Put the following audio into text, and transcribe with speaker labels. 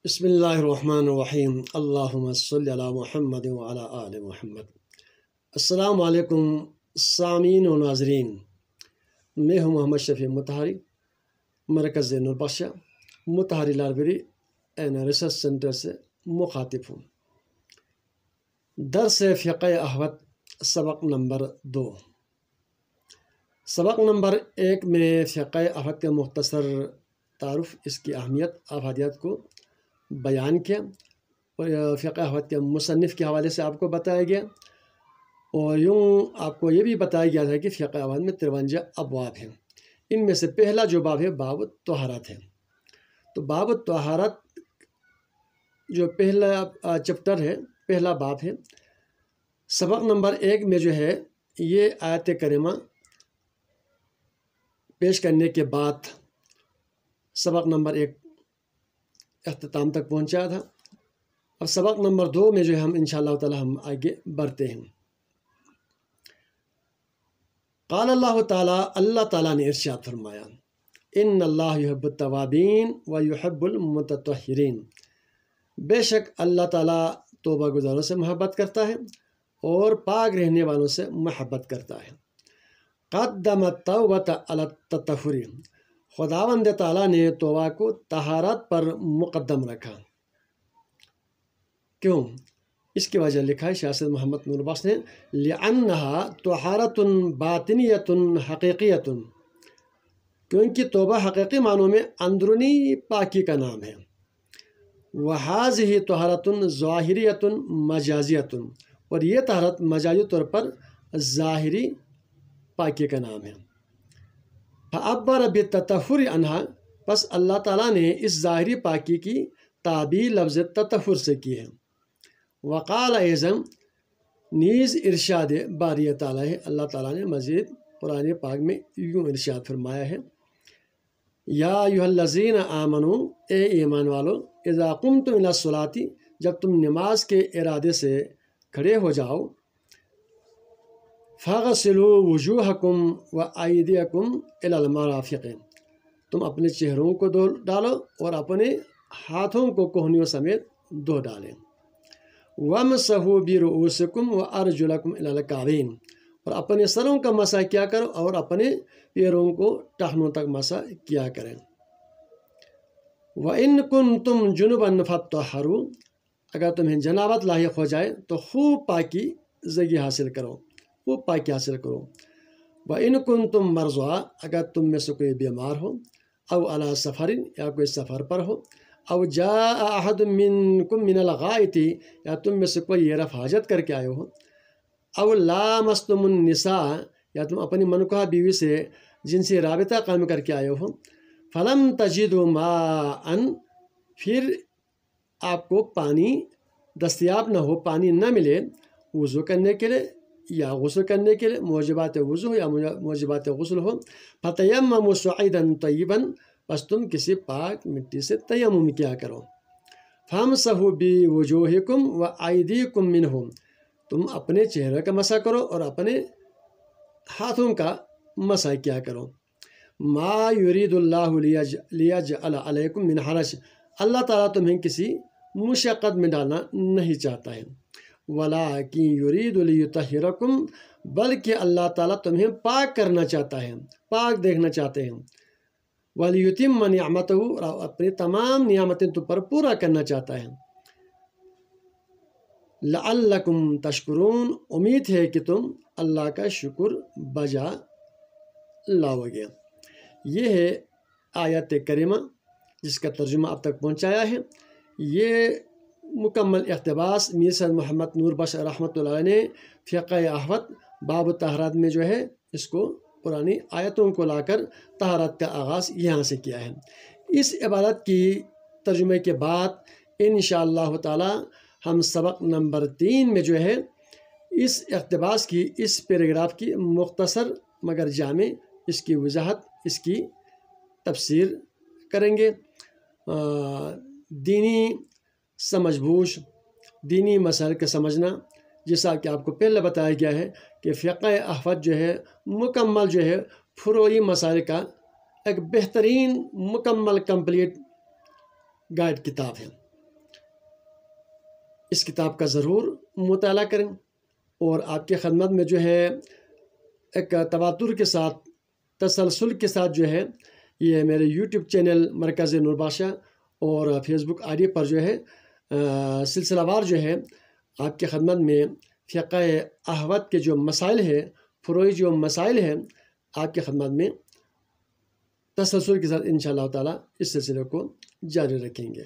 Speaker 1: بسم اللہ الرحمن الرحیم اللہم صلی علی محمد وعلی آل محمد۔ السلام علیکم سامعین و ناظرین، میں ہوں محمد شفیع مطہری، مرکز نوربخشہ مطہری لائبریری اینڈ ریسرچ سینٹر سے مخاطب ہوں۔ درس فقہ احوط سبق نمبر 2۔ سبق نمبر 1 میں فقہ احوط کے مختصر تعارف، اس کی اہمیت، افادیت کو بیان کیا، اور فقہ احوط کے مصنف کے حوالے سے آپ کو بتایا گیا، اور یوں آپ کو یہ بھی بتایا گیا تھا کہ فقہ احوط میں 53 ابواب ہیں۔ ان میں سے پہلا جو باب ہے باب الطہارت ہے۔ تو باب الطہارت جو پہلا چپٹر ہے، پہلا باب ہے، سبق نمبر 1 میں جو ہے یہ آیت کریمہ پیش کرنے کے بعد سبق نمبر 1 اختتام تک پہنچا تھا۔ اب سبق نمبر 2 میں جو ہے ہم انشاءاللہ تعالی ہم آگے بڑھتے ہیں۔ قال اللہ تعالیٰ، اللہ تعالیٰ نے ارشاد فرمایا، ان اللہ یحب التوابین و یحب المتطہرین، بے شک اللہ تعالیٰ توبہ گزاروں سے محبت کرتا ہے اور پاک رہنے والوں سے محبت کرتا ہے۔ قدم التوبۃ علی التطہر، خداوند تعالیٰ نے توبہ کو طہارت پر مقدم رکھا۔ کیوں؟ اس کی وجہ لکھا ہے شاہ سید محمد نور بخش نے، لِأَنَّهَا طہارۃ باطنیۃ حقیقیۃ، کیونکہ توبہ حقیقی معنوں میں اندرونی پاکی کا نام ہے۔ وَهَذِهِ طہارۃ ظاہریۃ مجازیۃ، اور یہ طہارت مجازی طور پر ظاہری پاکی کا نام ہے۔ فَعَبَّرَ بِالتَّطَہُّرِ عَنْهَا، پس اللہ تعالیٰ نے اس ظاہری پاکی کی تعبیر لفظ تطہر سے کی ہے۔ وقال اعظم، نیز ارشاد باری تعالیٰ ہے، اللہ تعالیٰ نے مزید قرآن پاک میں یوں ارشاد فرمایا ہے، یا ایھا الذین آمنوا، اے ایمان والو، اذا قمتم الی الصلاۃ، جب تم نماز کے ارادے سے کھڑے ہو جاؤ، فاغسلوا وجوہکم وایدیکم الی المرافق، تم اپنے چہروں کو دھو ڈالو اور اپنے ہاتھوں کو کوہنیوں سمیت دھو ڈالیں۔ وامسحوا برؤوسکم وارجلکم الی الکعبین، اور اپنے سروں کا مسح کیا کرو اور اپنے پیروں کو ٹخنوں تک مسح کیا کریں۔ وَإِن كُنتُمْ جُنُبًا فَاطَّهَّرُوا، اگر تمہیں جنابت لاحق ہو جائے تو خوب پاکی زگی حاصل کرو، خوب پاکی حاصل کرو۔ وَإِن كُنتُمْ مَرْضَىٰ، اگر تم میں سے کوئی بیمار ہو، او علی سفر، یا کوئی سفر پر ہو، او جاء احد منکم من الغائط، یا تم میں سے کوئی رفع حاجت کر کے آئے ہو، او لامستم النساء، یا تم اپنی منکوہ بیوی سے جنسی رابطہ قائم کر کے آئے ہو، فلم تجدوا ماء، پھر آپ کو پانی دستیاب نہ ہو، پانی نہ ملے وضو کرنے کے لیے یا غسل کرنے کے لیے، موجبات وضو یا موجبات غسل ہو، فتیمموا صعیدا طیبا، بس تم کسی پاک مٹی سے تیمم کیا کرو۔ فامسحوا بوجوہکم وایدیکم منہ، تم اپنے چہرے کا مسح کرو اور اپنے ہاتھوں کا مسح کیا کرو۔ ما یرید اللہ لیجعل علیکم من حرج، اللہ تعالیٰ تمہیں کسی مشقت میں ڈالنا نہیں چاہتا ہے۔ ولیکن یرید لیطہرکم، بلکہ اللہ تعالیٰ تمہیں پاک کرنا چاہتا ہے، پاک دیکھنا چاہتے ہیں۔ ولیتم نعمتہ، اور اپنی تمام نعمتیں تم پر پورا کرنا چاہتا ہے۔ لعلکم تشکرون، امید ہے کہ تم اللہ کا شکر بجا لاؤ گے۔ یہ ہے آیت کریمہ جس کا ترجمہ اب تک پہنچایا ہے۔ یہ مکمل اقتباس میر سید محمد نور بخش رحمۃ اللہ علیہ نے فقہ احوط باب الطہارت میں جو ہے اس کو پرانی آیتوں کو لا کر طہارت کا آغاز یہاں سے کیا ہے۔ اس عبارت کی ترجمے کے بعد انشاءاللہ تعالی ہم سبق نمبر 3 میں جو ہے اس اقتباس کی، اس پیراگراف کی مختصر مگر جامع اس کی وضاحت، اس کی تفسیر کریں گے۔ دینی سمجھ بوجھ، دینی مسائل کا سمجھنا، جیسا کہ آپ کو پہلے بتایا گیا ہے کہ فقہ احوط جو ہے مکمل جو ہے فروعی مسائل کا ایک بہترین مکمل کمپلیٹ گائیڈ کتاب ہے۔ اس کتاب کا ضرور مطالعہ کریں، اور آپ کی خدمت میں جو ہے ایک تواتر کے ساتھ، تسلسل کے ساتھ جو ہے یہ میرے یوٹیوب چینل مرکز نور بادشاہ اور فیس بک آئی ڈی پر جو ہے سلسلہ وار جو ہے آپ کی خدمت میں فقہ احوت کے جو مسائل ہیں، فروعی جو مسائل ہیں، آپ کی خدمت میں تسلسل کے ساتھ انشاءاللہ تعالیٰ اس سلسلے کو جاری رکھیں گے۔